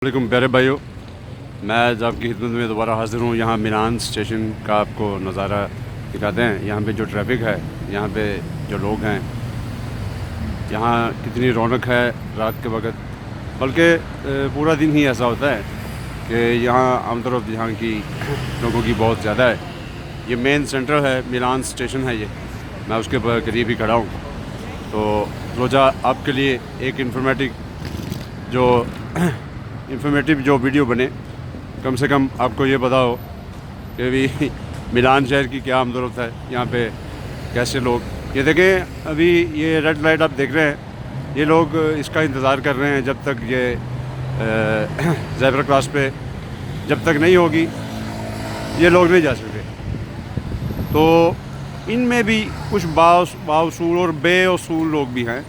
वालेकुम प्यारे भाइयों, मैं आज आपकी खिदमत में दोबारा हाज़िर हूँ। यहाँ मिलान स्टेशन का आपको नज़ारा दिखाते हैं। यहाँ पे जो ट्रैफिक है, यहाँ पे जो लोग हैं, यहाँ कितनी रौनक है रात के वक्त। बल्कि पूरा दिन ही ऐसा होता है कि यहाँ आमतौर पर यहाँ की लोगों की बहुत ज़्यादा है। ये मेन सेंटर है, मिलान स्टेशन है ये, मैं उसके करीब ही खड़ा हूँ। तो रोज़ा आपके लिए एक इन्फॉर्मेटिव जो वीडियो बने, कम से कम आपको ये पता हो कि भी मिलान शहर की क्या आमदोरफ्त है, यहाँ पे कैसे लोग। ये देखें, अभी ये रेड लाइट आप देख रहे हैं, ये लोग इसका इंतज़ार कर रहे हैं जब तक ये ज़ेब्रा क्रॉस पे जब तक नहीं होगी ये लोग नहीं जा सकते। तो इनमें भी कुछ बाउसूल और बेउसूल लोग भी हैं।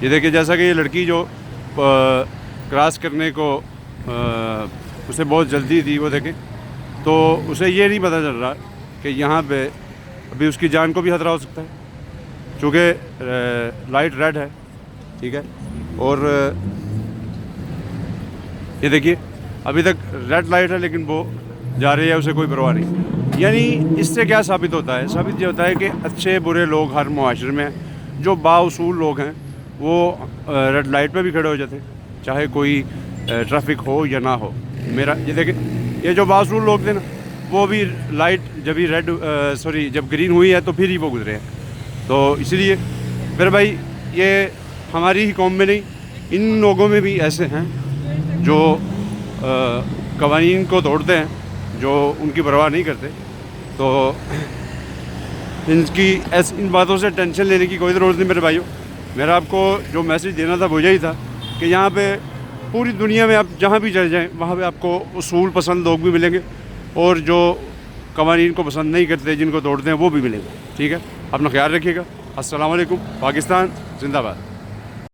ये देखिए, जैसा कि ये लड़की जो क्रॉस करने को उसे बहुत जल्दी थी, वो देखें, तो उसे ये नहीं पता चल रहा कि यहाँ पे अभी उसकी जान को भी खतरा हो सकता है, क्योंकि लाइट रेड है, ठीक है। और ये देखिए, अभी तक रेड लाइट है लेकिन वो जा रही है, उसे कोई परवाह नहीं। यानी इससे क्या साबित होता है? साबित ये होता है कि अच्छे बुरे लोग हर मुआशरे में हैं। जो बाउसूल लोग हैं वो रेड लाइट पे भी खड़े हो जाते हैं, चाहे कोई ट्रैफिक हो या ना हो। मेरा ये देखें, ये जो बाउसूल लोग थे ना, वो भी लाइट जब ही जब ग्रीन हुई है तो फिर ही वो गुजरे हैं। तो इसलिए मेरे भाई, ये हमारी ही कौम में नहीं, इन लोगों में भी ऐसे हैं जो कवानीन को तोड़ते हैं, जो उनकी परवाह नहीं करते। तो इन बातों से टेंशन लेने की कोई ज़रूरत नहीं मेरे भाइयों। मेरा आपको जो मैसेज देना था वो यही था कि यहाँ पे पूरी दुनिया में आप जहाँ भी चले जाएँ, वहाँ पे आपको उसूल पसंद लोग भी मिलेंगे, और जो कवानीन को पसंद नहीं करते, जिनको तोड़ते हैं, वो भी मिलेंगे। ठीक है, अपना ख्याल रखिएगा। अस्सलाम वालेकुम। पाकिस्तान जिंदाबाद।